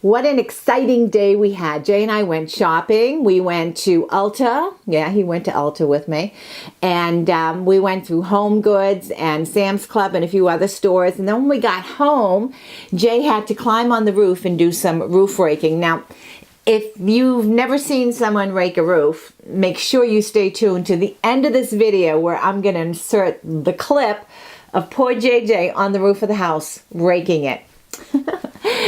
What an exciting day we had. Jay and I went shopping. We went to Ulta. Yeah, he went to Ulta with me. And we went through HomeGoods and Sam's Club and a few other stores. And then when we got home, Jay had to climb on the roof and do some roof raking. Now, if you've never seen someone rake a roof, make sure you stay tuned to the end of this video where I'm going to insert the clip of poor JJ on the roof of the house raking it.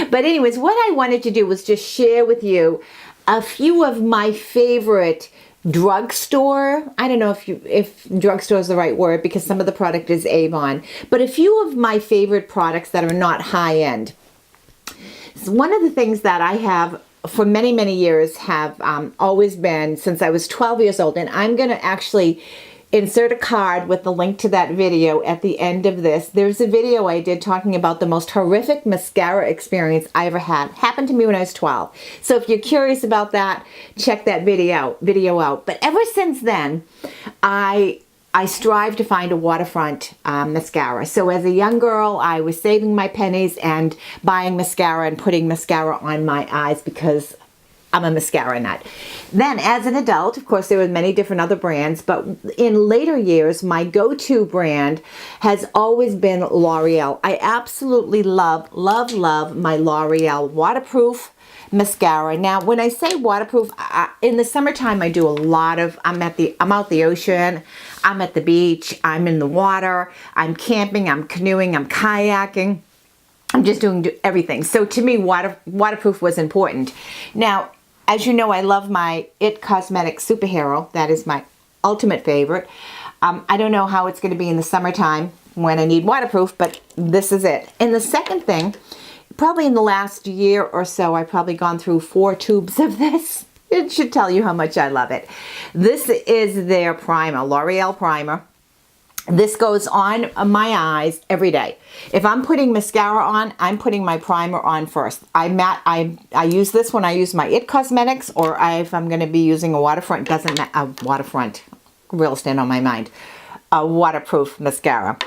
But anyways, what I wanted to do was just share with you a few of my favorite drugstore, I don't know if drugstore is the right word because some of the product is Avon, but a few of my favorite products that are not high end. So one of the things that I have for many, many years have always been since I was 12 years old, and I'm going to actually insert a card with the link to that video at the end of this. There's a video I did talking about the most horrific mascara experience I ever had. Happened to me when I was 12. So if you're curious about that, check that video out. But ever since then, I strive to find a waterfront mascara. So as a young girl, I was saving my pennies and buying mascara and putting mascara on my eyes because I'm a mascara nut. Then as an adult, of course, there were many different other brands, but in later years, my go-to brand has always been L'Oreal. I absolutely love my L'Oreal waterproof mascara. Now, when I say waterproof, in the summertime, I do a lot of, I'm out the ocean, I'm at the beach, I'm in the water, I'm camping, I'm canoeing, I'm kayaking. I'm just doing everything. So to me, waterproof was important. Now, as you know, I love my IT Cosmetics Superhero. That is my ultimate favorite. I don't know how it's going to be in the summertime when I need waterproof, but this is it. And the second thing, probably in the last year or so, I've probably gone through 4 tubes of this. It should tell you how much I love it. This is their primer, L'Oreal primer. This goes on my eyes every day. If I'm putting mascara on, I'm putting my primer on first. I use this when I use my IT Cosmetics, or if I'm going to be using a waterfront, doesn't matter, waterfront, real estate on my mind, a waterproof mascara.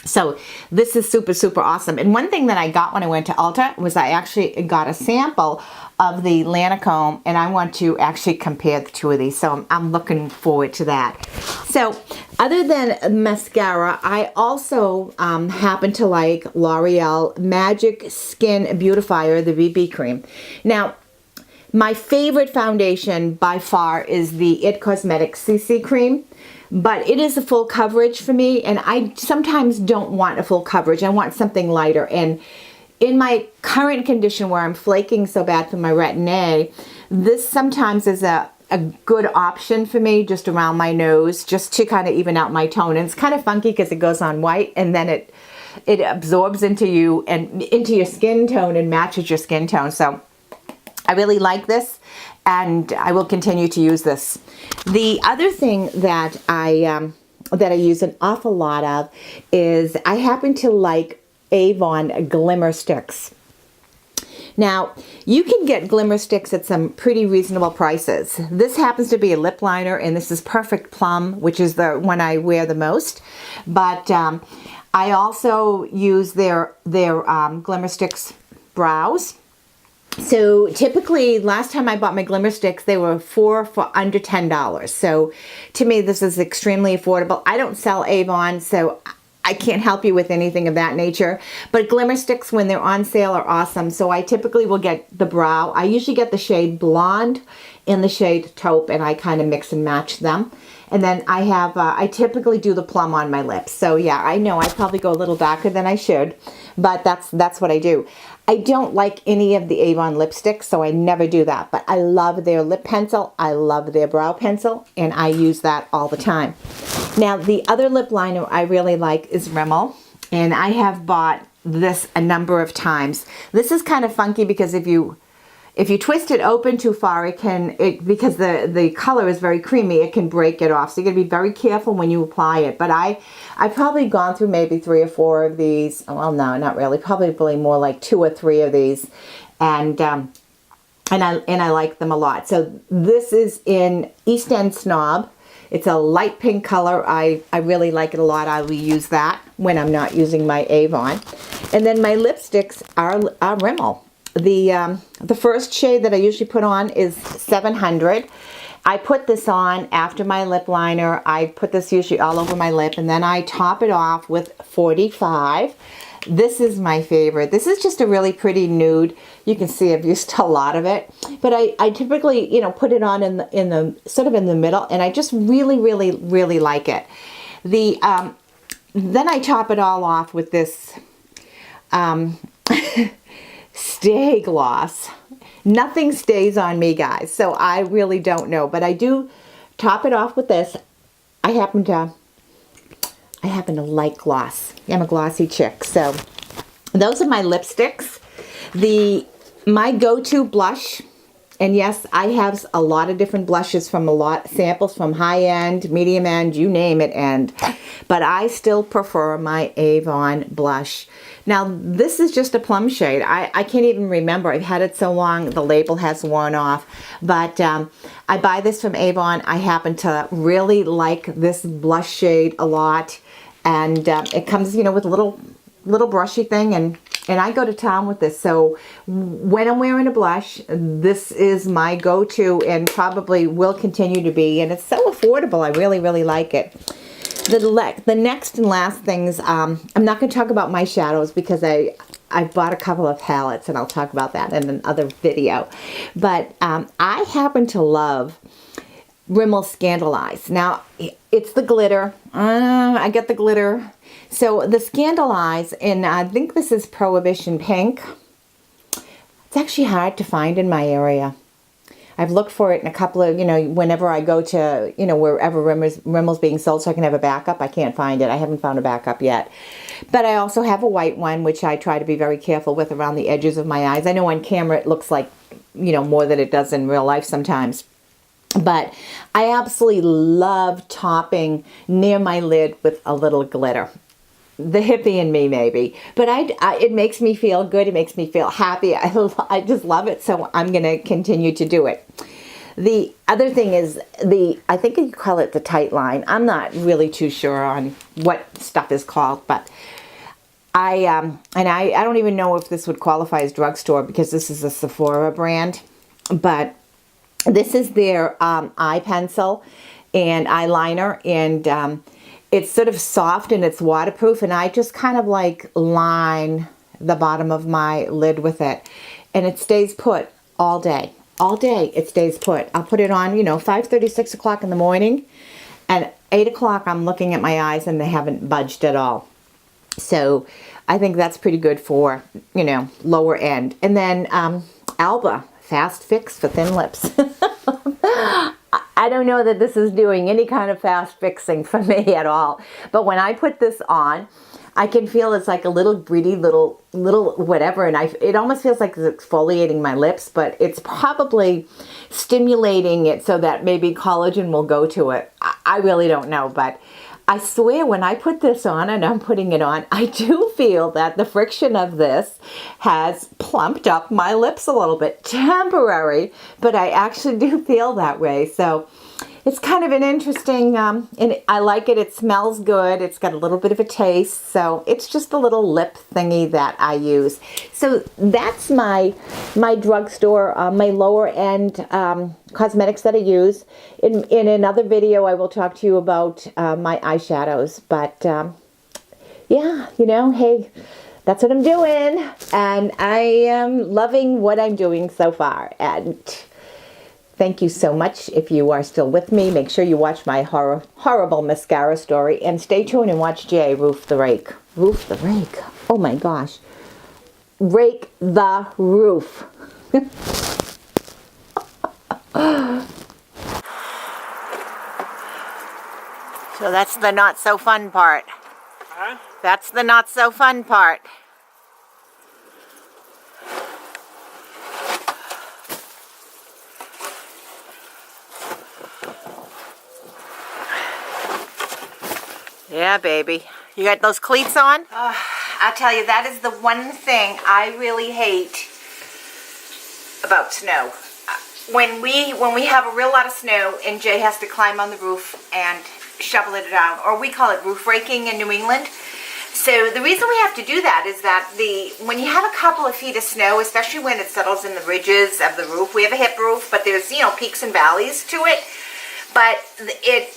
So this is super, super awesome. And one thing that I got when I went to Ulta was I actually got a sample of the Lancome, and I want to actually compare the two of these. So I'm looking forward to that. So other than mascara, I also happen to like L'Oreal Magic Skin Beautifier, the BB cream. Now, my favorite foundation by far is the IT Cosmetics CC cream. But it is a full coverage for me, and I sometimes don't want a full coverage. I want something lighter. And in my current condition where I'm flaking so bad from my Retin-A, this sometimes is a good option for me just around my nose, just to kind of even out my tone. And it's kind of funky because it goes on white, and then it absorbs into you and into your skin tone and matches your skin tone. So I really like this, and I will continue to use this. The other thing that I use an awful lot of is I happen to like Avon Glimmersticks. Now, you can get Glimmersticks at some pretty reasonable prices. This happens to be a lip liner, and this is Perfect Plum, which is the one I wear the most. But I also use their Glimmersticks brows. So typically, last time I bought my Glimmersticks, they were for under $10. So to me, this is extremely affordable. I don't sell Avon, so I can't help you with anything of that nature. But Glimmersticks, when they're on sale, are awesome. So I typically will get the brow. I usually get the shade Blonde and the shade Taupe, and I kind of mix and match them. And then I have, I typically do the Plum on my lips. So yeah, I know I probably go a little darker than I should, but that's what I do. I don't like any of the Avon lipsticks, so I never do that. But I love their lip pencil, I love their brow pencil, and I use that all the time. Now, the other lip liner I really like is Rimmel, and I have bought this a number of times. This is kind of funky because if you twist it open too far, because the color is very creamy, it can break it off. So you're going to be very careful when you apply it. But I've probably gone through maybe 3 or 4 of these. Well, no, not really. Probably more like 2 or 3 of these. And I like them a lot. So this is in East End Snob. It's a light pink color. I really like it a lot. I will use that when I'm not using my Avon. And then my lipsticks are Rimmel. the first shade that I usually put on is 700. I put this on after my lip liner. I put this usually all over my lip, and then I top it off with 45. This is my favorite. This is just a really pretty nude. You can see I've used a lot of it, but I typically, you know, put it on in the sort of in the middle, and I just really like it. Then I top it all off with this Stay Gloss. Nothing stays on me, guys, so I really don't know, but I do top it off with this. I happen to like gloss. I'm a glossy chick. So those are my lipsticks. My go-to blush, and yes, I have a lot of different blushes from samples from high end, medium end, you name it, but I still prefer my Avon blush. Now this is just a plum shade. I can't even remember. I've had it so long the label has worn off, but I buy this from Avon. I happen to really like this blush shade a lot, and it comes, you know, with a little brushy thing, and I go to town with this. So when I'm wearing a blush, this is my go-to and probably will continue to be, and it's so affordable. I really like it. The next and last things, I'm not going to talk about my shadows because I bought a couple of palettes, and I'll talk about that in another video. But I happen to love Rimmel ScandalEyes. Now, it's the glitter. I get the glitter. So the ScandalEyes, and I think this is Prohibition Pink. It's actually hard to find in my area. I've looked for it in a couple of, you know, whenever I go to, you know, wherever Rimmel's being sold so I can have a backup. I can't find it. I haven't found a backup yet. But I also have a white one, which I try to be very careful with around the edges of my eyes. I know on camera it looks like, you know, more than it does in real life sometimes. But I absolutely love topping near my lid with a little glitter. The hippie in me, maybe. But it makes me feel good. It makes me feel happy. I just love it, so I'm going to continue to do it. The other thing is I think you call it the tight line. I'm not really too sure on what stuff is called, but I don't even know if this would qualify as drugstore because this is a Sephora brand, but this is their eye pencil and eyeliner, and it's sort of soft and it's waterproof, and I just kind of like line the bottom of my lid with it, and it stays put all day. All day it stays put. I'll put it on, you know, 5:30, 6 o'clock in the morning, and 8 o'clock I'm looking at my eyes and they haven't budged at all. So I think that's pretty good for, you know, lower end. And then Alba Fast Fix for thin lips. I don't know that this is doing any kind of fast fixing for me at all. But when I put this on, I can feel it's like a little breedy, little whatever, and it almost feels like it's exfoliating my lips, but it's probably stimulating it so that maybe collagen will go to it. I really don't know, but I swear when I put this on, and I'm putting it on, I do feel that the friction of this has plumped up my lips a little bit. Temporary, but I actually do feel that way. So it's kind of an interesting, and I like it. It smells good. It's got a little bit of a taste. So it's just a little lip thingy that I use. So that's my drugstore, my lower end cosmetics that I use. In another video, I will talk to you about my eyeshadows. But yeah, you know, hey, that's what I'm doing. And I am loving what I'm doing so far. And thank you so much. If you are still with me, make sure you watch my horrible mascara story. And stay tuned and watch Jay roof the rake. Roof the rake. Oh my gosh. Rake the roof. So that's the not so fun part. Huh? That's the not so fun part. Yeah, baby. You got those cleats on? I'll tell you, that is the one thing I really hate about snow. When we have a real lot of snow and Jay has to climb on the roof and shovel it down, or we call it roof raking in New England. So the reason we have to do that is that when you have a couple of feet of snow, especially when it settles in the ridges of the roof, we have a hip roof, but there's, you know, peaks and valleys to it. But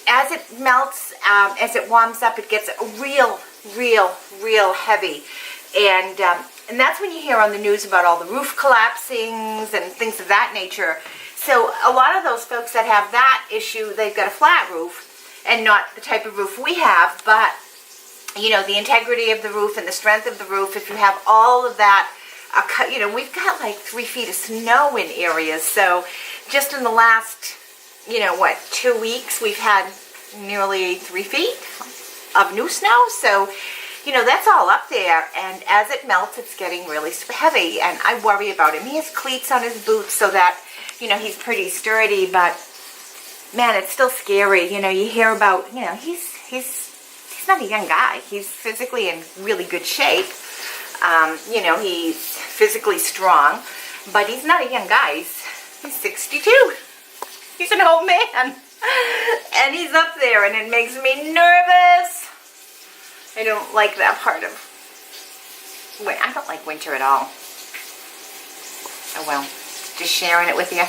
as it melts, as it warms up, it gets real heavy. And that's when you hear on the news about all the roof collapsings and things of that nature. So a lot of those folks that have that issue, they've got a flat roof and not the type of roof we have. But, you know, the integrity of the roof and the strength of the roof, if you have all of that, you know, we've got like 3 feet of snow in areas. So just in the last, you know, what, 2 weeks, we've had nearly 3 feet of new snow. So, you know, that's all up there, and as it melts, it's getting really heavy, and I worry about him. He has cleats on his boots so that, you know, he's pretty sturdy, but, man, it's still scary. You know, you hear about, you know, he's not a young guy. He's physically in really good shape. You know, he's physically strong, but he's not a young guy. He's 62. He's an old man, and he's up there, and it makes me nervous. I don't like that part of, I don't like winter at all. Oh well, just sharing it with you.